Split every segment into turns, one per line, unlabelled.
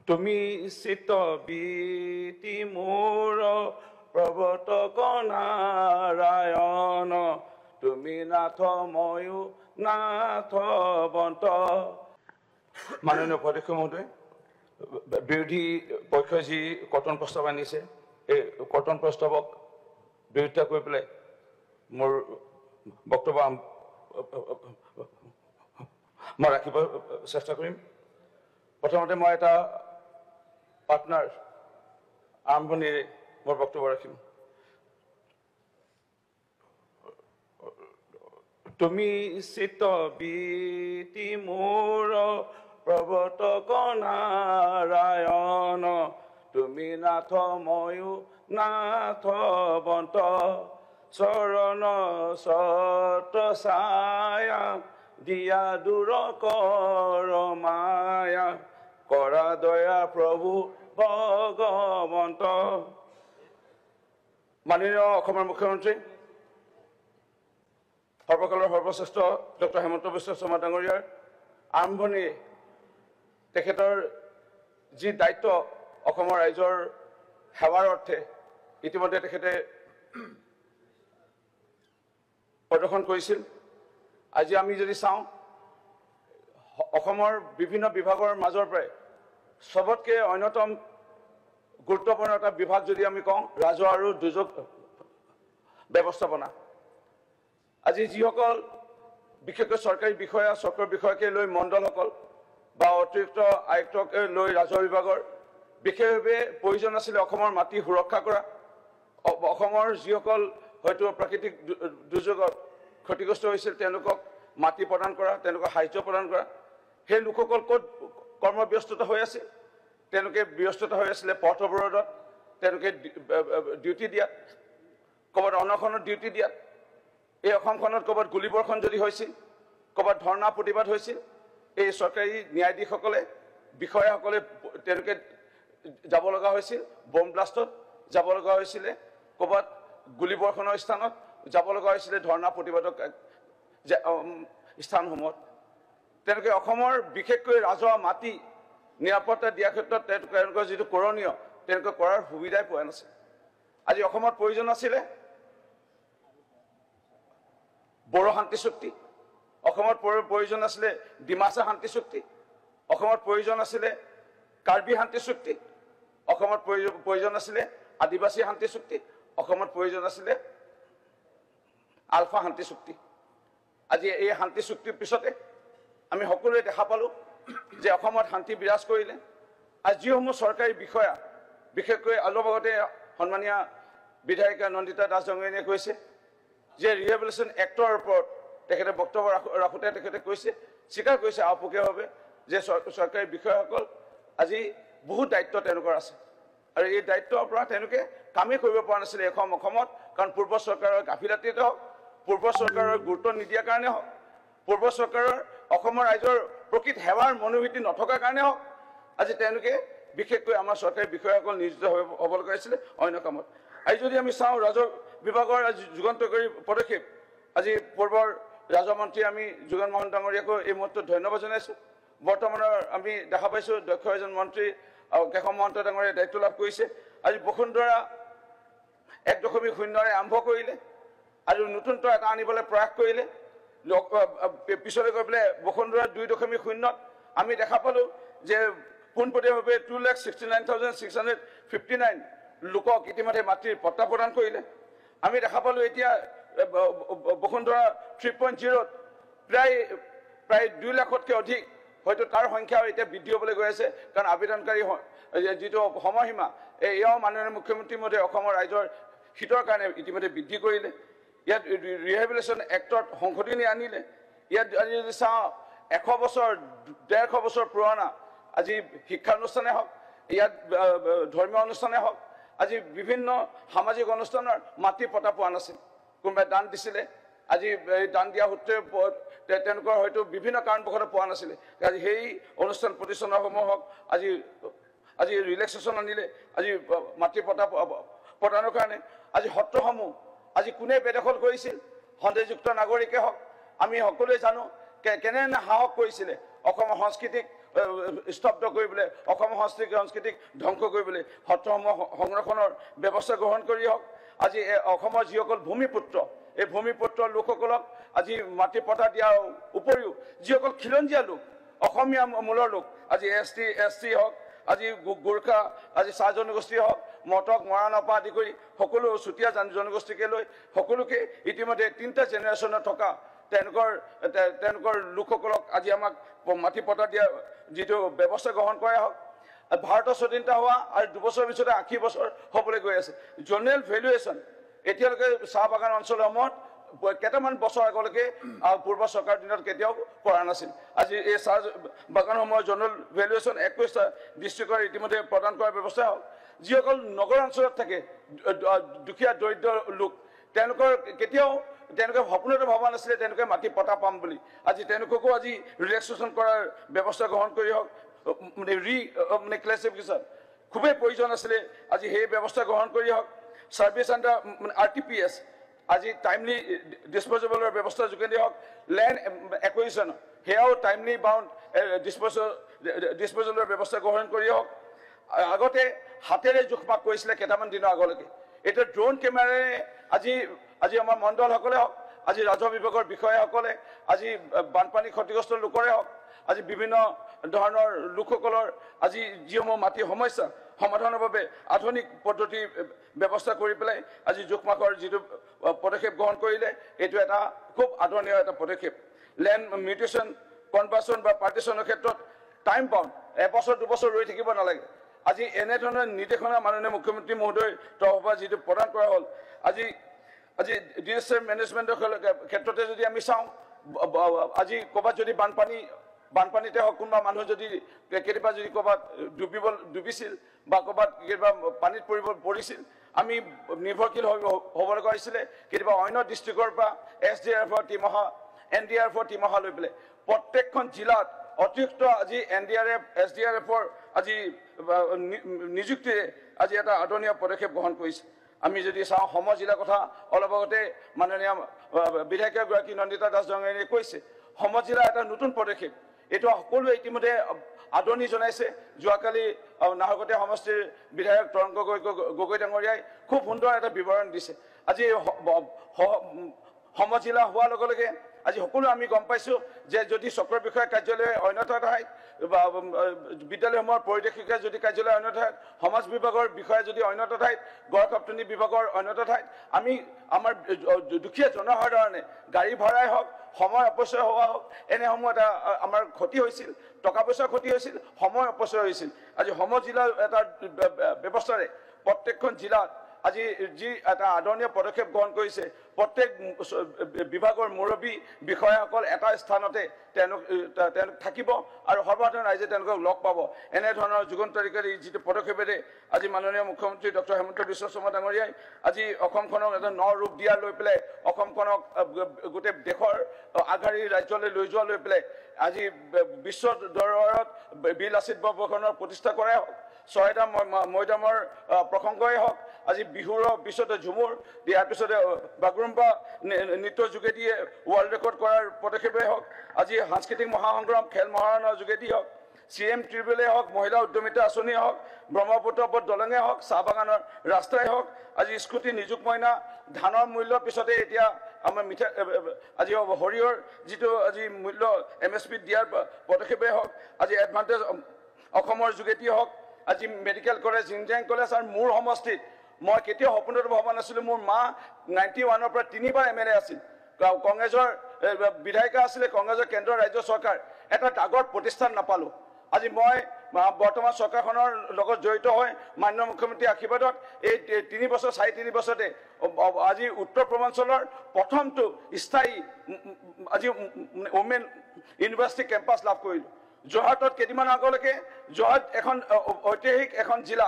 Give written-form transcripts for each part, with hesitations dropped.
তুমি চিত বীতি মোৰ প্ৰৱৰ্তক নাৰায়ণ তুমি নাথ ময়ো নাথ বন্ত। মাননীয় উপাধ্যক্ষ মহোদয়, বিৰোধী পক্ষই যি কৰ্তন প্ৰস্তাৱ আনিছে এই কৰ্তন প্ৰস্তাৱক বিৰোধিতা কৰি পেলাই মোৰ বক্তব্য মই ৰাখিব চেষ্টা কৰিম। প্ৰথমতে মই এটা পাৰ্টনাৰ আৰম্ভণিৰে মোৰ বক্তব্য ৰাখিম। তুমি চিত বীতি মোৰ প্ৰৱৰ্তক নাৰায়ণ তুমি নাথ ময়ো নাথ বন্ত চৰণ সত ছায়া দিয়া দূৰ কৰ মায়া কৰা দয়া প্ৰভু ভগৱন্ত। মাননীয় অসমৰ মুখ্যমন্ত্ৰী সৰ্বকালৰ সৰ্বশ্ৰেষ্ঠ ডক্টৰ হিমন্ত বিশ্ব শৰ্মা ডাঙৰীয়াৰ আৰম্ভণিৰে তেখেতৰ যি দায়িত্ব অসমৰ ৰাইজৰ সেৱাৰ অৰ্থে ইতিমধ্যে তেখেতে প্ৰদৰ্শন কৰিছিল। আজি আমি যদি চাওঁ অসমৰ বিভিন্ন বিভাগৰ মাজৰ পৰাই সবতকৈ অন্যতম গুৰুত্বপূৰ্ণ এটা বিভাগ যদি আমি কওঁ ৰাজহ আৰু দুৰ্যোগ ব্যৱস্থাপনা। আজি যিসকল বিশেষকৈ চৰকাৰী বিষয়া চক্ৰ বিষয়াকে লৈ মণ্ডলসকল বা অতিৰিক্ত আয়ুক্তকে লৈ ৰাজহ বিভাগৰ বিশেষভাৱে প্ৰয়োজন আছিলে অসমৰ মাটি সুৰক্ষা কৰা, অসমৰ যিসকল হয়তো প্ৰাকৃতিক দুৰ্যোগত ক্ষতিগ্ৰস্ত হৈছিল তেওঁলোকক মাটি প্ৰদান কৰা, তেওঁলোকক সাহায্য প্ৰদান কৰা। সেই লোকসকল ক'ত কৰ্মব্যস্ততা হৈ আছে? তেওঁলোকে ব্যস্ততা হৈ আছিলে পথ অৱৰোধত, তেওঁলোকে ডিউটি দিয়াত, ক'ৰবাত অনশনত ডিউটি দিয়াত। এই অসমখনত ক'ৰবাত গুলীবৰ্ষণ যদি হৈছিল, ক'ৰবাত ধৰ্ণা প্ৰতিবাদ হৈছিল, এই চৰকাৰী ন্যায়াধীশসকলে বিষয়াসকলে তেওঁলোকে যাব লগা হৈছিল, বম ব্লাষ্টত যাব লগা হৈছিলে, ক'ৰবাত গুলীবৰ্ষণৰ স্থানত যাব লগা হৈছিলে, ধৰ্ণা প্ৰতিবাদক স্থানসমূহত। তেওঁলোকে অসমৰ বিশেষকৈ ৰাজহুৱা মাটি নিৰাপত্তা দিয়াৰ ক্ষেত্ৰত তেওঁলোকৰ যিটো কৰণীয় তেওঁলোকে কৰাৰ সুবিধাই পোৱা নাছিল। আজি অসমত প্ৰয়োজন আছিলে বড়ো শান্তি চুক্তি, অসমত প্ৰয়োজন আছিলে ডিমাচা শান্তি চুক্তি, অসমত প্ৰয়োজন আছিলে কাৰ্বি শান্তি চুক্তি, অসমত প্ৰয়োজন আছিলে আদিবাসী শান্তি চুক্তি, অসমত প্ৰয়োজন আছিলে আলফা শান্তি চুক্তি। আজি এই শান্তি চুক্তিৰ পিছতে আমি সকলোৱে দেখা পালোঁ যে অসমত শান্তি বিৰাজ কৰিলে। আৰু যিসমূহ চৰকাৰী বিষয়া বিশেষকৈ অলপ আগতে সন্মানীয় বিধায়িকা নন্দিতা দাস ডাঙৰীয়ানীয়ে কৈছে যে ৰিহেবিলিটেশ্যন এক্টৰ ওপৰত তেখেতে বক্তব্য ৰাখোঁতে তেখেতে কৈছে, স্বীকাৰ কৰিছে আওপকীয়ভাৱে যে চৰকাৰী বিষয়াসকল আজি বহুত দায়িত্ব তেওঁলোকৰ আছে আৰু এই দায়িত্বৰ পৰা তেওঁলোকে কামেই কৰিব পৰা নাছিলে অসমত। কাৰণ পূৰ্ব চৰকাৰৰ গাফিলতিতে হওক, পূৰ্ব চৰকাৰৰ গুৰুত্ব নিদিয়াৰ কাৰণে হওক, পূৰ্ব চৰকাৰৰ অসমৰ ৰাইজৰ প্ৰকৃত সেৱাৰ মনোভূতি নথকাৰ কাৰণে হওক, আজি তেওঁলোকে বিশেষকৈ আমাৰ চৰকাৰী বিষয়াসকল নিয়োজিত হ'ব লগা হৈছিলে অন্য কামত। আজি যদি আমি চাওঁ ৰাজহ বিভাগৰ যুগান্তকাৰী পদক্ষেপ, আজি পূৰ্বৰ ৰাজহ মন্ত্ৰী আমি যোগেন মহন ডাঙৰীয়াকো এই মুহূৰ্তত ধন্যবাদ জনাইছোঁ। বৰ্তমানৰ আমি দেখা পাইছোঁ দক্ষ এজন মন্ত্ৰী কেশৱ মহন্ত ডাঙৰীয়াই দায়িত্ব লাভ কৰিছে। আজি বসুন্ধৰা 1.0 আৰম্ভ কৰিলে আৰু নতুনত্ব এটা আনিবলৈ প্ৰয়াস কৰিলে। পিছলৈ গৈ পেলাই বসুন্ধৰা 2.0 আমি দেখা পালোঁ যে পোনপটীয়াভাৱে 2,69,659 লোকক ইতিমধ্যে মাটিৰ পট্টা প্ৰদান কৰিলে। আমি দেখা পালোঁ এতিয়া বসুন্ধৰা 3.0 প্ৰায় 2 লাখতকৈ অধিক, হয়তো তাৰ সংখ্যাও এতিয়া বৃদ্ধি হ'বলৈ গৈ আছে। কাৰণ আবেদনকাৰী যিটো সময়সীমা এয়াও মাননীয় মুখ্যমন্ত্ৰী মহোদয়ে অসমৰ ৰাইজৰ হিতৰ কাৰণে ইতিমধ্যে বৃদ্ধি কৰিলে। ইয়াত ৰিহেবিলিটেশ্যন এক্টত সংশোধনী আনিলে। ইয়াত আজি যদি চাওঁ 100 বছৰ 150 বছৰ পুৰণা আজি শিক্ষানুষ্ঠানে হওক, ইয়াত ধৰ্মীয় অনুষ্ঠানে হওক, আজি বিভিন্ন সামাজিক অনুষ্ঠানৰ মাটি পটা পোৱা নাছিল। কোনোবাই দান দিছিলে, আজি এই দান দিয়া সূত্ৰে তেওঁলোকৰ হয়তো বিভিন্ন কাৰণবশতঃ পোৱা নাছিলে। আজি সেই অনুষ্ঠান প্ৰতিষ্ঠানসমূহ হওক আজি ৰিলেক্সেশ্যন আনিলে, আজি মাটি পটা প্ৰদানৰ কাৰণে। আজি সত্ৰসমূহ আজি কোনে বেদখল কৰিছিল? সন্দেহযুক্ত নাগৰিকে হওক। আমি সকলোৱে জানো কেনেধৰণে সাহস কৰিছিলে অসমৰ সংস্কৃতিক স্তব্ধ কৰিবলৈ, অসমৰ সংস্কৃতিক ধ্বংস কৰিবলৈ সত্ৰসমূহ সংৰক্ষণৰ ব্যৱস্থা গ্ৰহণ কৰি হওক। আজি অসমৰ যিসকল ভূমিপুত্ৰ, এই ভূমিপুত্ৰ লোকসকলক আজি মাটি পটা দিয়াৰ উপৰিও যিসকল খিলঞ্জীয়া লোক, অসমীয়া মূলৰ লোক, আজি ST হওক, আজি গোৰ্খা, আজি চাহ জনগোষ্ঠী হওক, মটক মৰাণৰ আদি কৰি সকলো চুতীয়া জনগোষ্ঠীকে লৈ সকলোকে ইতিমধ্যে 3টা জেনেৰেশ্যনত থকা তেওঁলোকৰ লোকসকলক আজি আমাক মাটি পটা দিয়া যিটো ব্যৱস্থা গ্ৰহণ কৰা হওক। ভাৰতৰ স্বাধীনতা হোৱা আৰু 2 বছৰৰ পিছতে 80 বছৰ হ'বলৈ গৈ আছে। জোনেল ভেলুৱেশ্যন এতিয়ালৈকে চাহ বাগান অঞ্চলসমূহত কেইটামান বছৰ আগলৈকে পূৰ্ব চৰকাৰৰ দিনত কেতিয়াও কৰা নাছিল। আজি এই চাহ বাগানসমূহৰ জোনেল ভেলুৱেশ্যন 21টা ডিষ্ট্ৰিক্টৰ ইতিমধ্যে প্ৰদান কৰাৰ ব্যৱস্থা হওক। যিসকল নগৰ অঞ্চলত থাকে, দুখীয়া দৰিদ্ৰ লোক, তেওঁলোকৰ কেতিয়াও তেওঁলোকে সপোনতে ভবা নাছিলে তেওঁলোকে মাটি পটা পাম বুলি। আজি তেওঁলোককো আজি ৰিলেক্সেশ্যন কৰাৰ ব্যৱস্থা গ্ৰহণ কৰি হওক, ক্লাছিফিকেশ্যন খুবেই প্ৰয়োজন আছিলে, আজি সেই ব্যৱস্থা গ্ৰহণ কৰি হওক। ছাৰ্ভিচ আণ্ডাৰ RTPS আজি টাইমলি ডিছপ'জেবলৰ ব্যৱস্থা যোগেদি হওক। লেণ্ড একুইজিশ্যন সেয়াও টাইমলি বাউণ্ড ডিছপ'জেবলৰ ব্যৱস্থা গ্ৰহণ কৰি হওক। আগতে হাতেৰে জোখমাখ কৰিছিলে কেইটামান দিনৰ আগলৈকে, এতিয়া ড্ৰোন কেমেৰাৰে আজি আমাৰ মণ্ডলসকলে হওক, আজি ৰাজহ বিভাগৰ বিষয়াসকলে, আজি বানপানী ক্ষতিগ্ৰস্ত লোকৰে হওক, আজি বিভিন্ন ধৰণৰ লোকসকলৰ আজি যিসমূহ মাটিৰ সমস্যা সমাধানৰ বাবে আধুনিক পদ্ধতি ব্যৱস্থা কৰি পেলাই আজি জোখমাখৰ যিটো পদক্ষেপ গ্ৰহণ কৰিলে, এইটো এটা খুব আদৰণীয় এটা পদক্ষেপ। লেণ্ড মিউটেশ্যন, কনভাৰ্চন বা পাৰ্টিশ্যনৰ ক্ষেত্ৰত টাইম বাউণ্ড 1 বছৰ 2 বছৰ ৰৈ থাকিব নালাগে। আজি এনেধৰণৰ নিৰ্দেশনা মাননীয় মুখ্যমন্ত্ৰী মহোদয়ৰ তৰফৰ পৰা যিটো প্ৰদান কৰা হ'ল, আজি ডিজাষ্টাৰ মেনেজমেণ্টৰ ক্ষেত্ৰতে যদি আমি চাওঁ, আজি ক'ৰবাত যদি বানপানীতে হওক, কোনোবা মানুহ যদি কেতিয়াবা যদি ক'ৰবাত ডুবিছিল বা ক'ৰবাত কেতিয়াবা পানীত পৰিছিল, আমি নিৰ্ভৰশীল হ'ব লগা হৈছিলে কেতিয়াবা অন্য ডিষ্ট্ৰিক্টৰ পৰা SDRFৰ টীম অহা, NDRFৰ টীম অহা লৈ পেলাই প্ৰত্যেকখন জিলাত অতিৰিক্ত আজি NDRF SDRFৰ আজি নিযুক্তিৰে আজি এটা আদৰণীয় পদক্ষেপ গ্ৰহণ কৰিছে। আমি যদি চাওঁ সম জিলাৰ কথা অলপ আগতে মাননীয় বিধায়িকাগৰাকী নন্দিতা দাস ডাঙৰীয়াই কৈছে, সম জিলা এটা নতুন পদক্ষেপ। এইটো সকলোৱে ইতিমধ্যে আদৰণি জনাইছে। যোৱাকালি নাহৰকটীয়া সমষ্টিৰ বিধায়ক তৰংগ গগৈ ডাঙৰীয়াই খুব সুন্দৰ এটা বিৱৰণ দিছে। আজি সম জিলা হোৱাৰ লগে লগে আজি সকলো আমি গম পাইছোঁ যে যদি চক্ৰ বিষয়া কাৰ্যালয় অন্যথা ঠাইত বা বিদ্যালয়সমূহৰ পৰিদৰ্শিকা যদি কাৰ্যালয় অন্য ঠাইত, সমাজ বিভাগৰ বিষয়া যদি অন্যথা ঠাইত, গড় কাপ্তানি বিভাগৰ অন্যথা ঠাইত, আমি আমাৰ দুখীয়া জনসাধাৰণে গাড়ী ভাড়াই হওক, সময় অপচয় হোৱা হওক, এনেসমূহ এটা আমাৰ ক্ষতি হৈছিল, টকা পইচাৰ ক্ষতি হৈছিল, সময় অপচয় হৈছিল। আজি সম জিলাৰ এটা ব্যৱস্থাৰে প্ৰত্যেকখন জিলাত আজি যি এটা আদৰণীয় পদক্ষেপ গ্ৰহণ কৰিছে, প্ৰত্যেক বিভাগৰ মুৰব্বী বিষয়াসকল এটা স্থানতে তেওঁলোক থাকিব আৰু সৰ্বসাধাৰণ ৰাইজে তেওঁলোকক লগ পাব। এনেধৰণৰ যুগান্তকাৰী যিটো পদক্ষেপেৰে আজি মাননীয় মুখ্যমন্ত্ৰী ডক্টৰ হেমন্ত বিশ্ব শৰ্মা ডাঙৰীয়াই আজি অসমখনক এটা ন ৰূপ দিয়া লৈ পেলাই, অসমখনক গোটেই দেশৰ আগশাৰীৰ ৰাজ্যলৈ লৈ যোৱা লৈ পেলাই আজি বিশ্ব দৰবাৰত বীৰ লাচিত বৰফুকনৰ প্ৰতিষ্ঠা কৰাই হওক, ছয়টা মৈদামৰ প্ৰসংগই হওক, আজি বিহুৰ পিছতে ঝুমুৰ, ইয়াৰ পিছতে বাগৰুম্বা নৃত্যৰ যোগেদিয়ে ৱৰ্ল্ড ৰেকৰ্ড কৰাৰ পদক্ষেপেই হওক, আজি সাংস্কৃতিক মহাসংগ্ৰাম খেল মহাৰণৰ যোগেদি হওক, CM ট্ৰিবিউলে হওক, মহিলা উদ্যমিতা আঁচনিয়ে হওক, ব্ৰহ্মপুত্ৰ ওপৰত দলঙে হওক, চাহ বাগানৰ ৰাস্তাই হওক, আজি স্কুটি নিযুত মইনা, ধানৰ মূল্যৰ পিছতে এতিয়া আমাৰ আজি সৰিয়হৰ যিটো আজি মূল্য MSP দিয়াৰ পদক্ষেপেই হওক, আজি এডভান্টেজ অসমৰ যোগেদি হওক, আজি মেডিকেল কলেজ, ইঞ্জিনিয়াৰিং কলেজ আৰু মোৰ সমষ্টিত মই কেতিয়াও সপোনত ভবা নাছিলোঁ। মোৰ মা 91ৰ পৰা 3বাৰ MLA আছিল, কংগ্ৰেছৰ বিধায়িকা আছিলে, কংগ্ৰেছৰ কেন্দ্ৰৰ ৰাজ্য চৰকাৰ, এটা ডাঙৰ প্ৰতিষ্ঠান নাপালোঁ। আজি মই বৰ্তমান চৰকাৰখনৰ লগত জড়িত হৈ মাননীয় মুখ্যমন্ত্ৰীৰ আশীৰ্বাদত এই 3 বছৰ 3.5 বছৰতে আজি উত্তৰ পূৰ্বাঞ্চলৰ প্ৰথমটো স্থায়ী আজি ওমেন ইউনিভাৰ্চিটি কেম্পাছ লাভ কৰিলোঁ। যোৰহাটত কেইদিনমান আগলৈকে, যোৰহাট এখন ঐতিহাসিক এখন জিলা,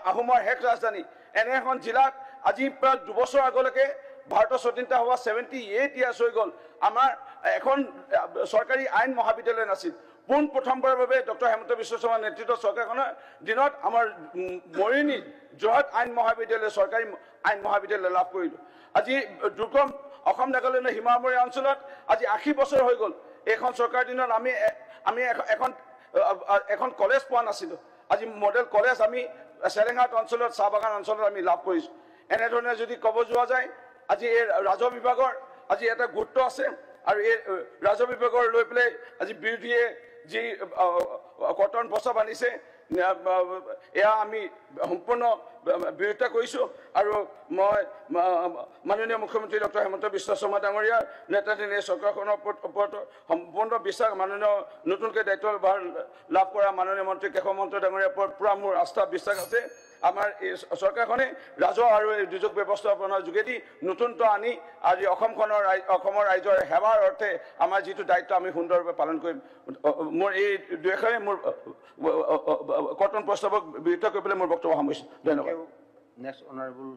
আহোমৰ শেষ ৰাজধানী, এনে এখন জিলাত আজি প্ৰায় 2 বছৰ আগলৈকে ভাৰতৰ স্বাধীনতা হোৱা 78 ইয়াৰ্ছ হৈ গ'ল, আমাৰ এখন চৰকাৰী আইন মহাবিদ্যালয় নাছিল। পোনপ্ৰথমবাৰৰ বাবে ডক্টৰ হেমন্ত বিশ্ব শৰ্মাৰ নেতৃত্বত চৰকাৰখনৰ দিনত আমাৰ মৰিয়নি যোৰহাট আইন মহাবিদ্যালয়, চৰকাৰী আইন মহাবিদ্যালয় লাভ কৰিলোঁ। আজি দুৰ্গম অসম নাগালেণ্ডৰ সীমামূৰীয়া অঞ্চলত আজি 80 বছৰ হৈ গ'ল। এইখন চৰকাৰৰ দিনত আমি এখন এখন কলেজ পোৱা নাছিলোঁ আজি মডেল কলেজ আমি চেৰেঙাট অঞ্চলত চাহ বাগান অঞ্চলত আমি লাভ কৰিছোঁ এনেধৰণে যদি ক'ব যোৱা যায় আজি এই ৰাজহ বিভাগৰ আজি এটা গুৰুত্ব আছে আৰু এই ৰাজহ বিভাগৰ লৈ পেলাই আজি বিৰোধীয়ে যি কটন প্ৰস্তাৱ আনিছে এয়া আমি সম্পূৰ্ণ বিৰোধিতা কৰিছোঁ আৰু মই মাননীয় মুখ্যমন্ত্ৰী ডক্টৰ হেমন্ত বিশ্ব শৰ্মা ডাঙৰীয়াৰ নেতৃত্বাধীন এই চৰকাৰখনৰ ওপৰত সম্পূৰ্ণ বিশ্বাস মাননীয় নতুনকৈ দায়িত্বভাৰ লাভ কৰা মাননীয় মন্ত্ৰী কেশৱ মহন্ত ডাঙৰীয়াৰ ওপৰত পূৰা মোৰ আস্থা বিশ্বাস আছে আমাৰ এই চৰকাৰখনে ৰাজহ আৰু এই দুৰ্যোগ ব্যৱস্থাপনাৰ যোগেদি নতুনত্ব আনি আজি অসমৰ ৰাইজৰ সেৱাৰ অৰ্থে আমাৰ যিটো দায়িত্ব আমি সুন্দৰভাৱে পালন কৰিম মোৰ এই দুয়োষাৰে মোৰ কটন প্ৰস্তাৱক বিৰোধিতা কৰি পেলাই মোৰ বক্তব্য সামৰিছোঁ ধন্যবাদ
next honourable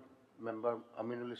member Aminul Islam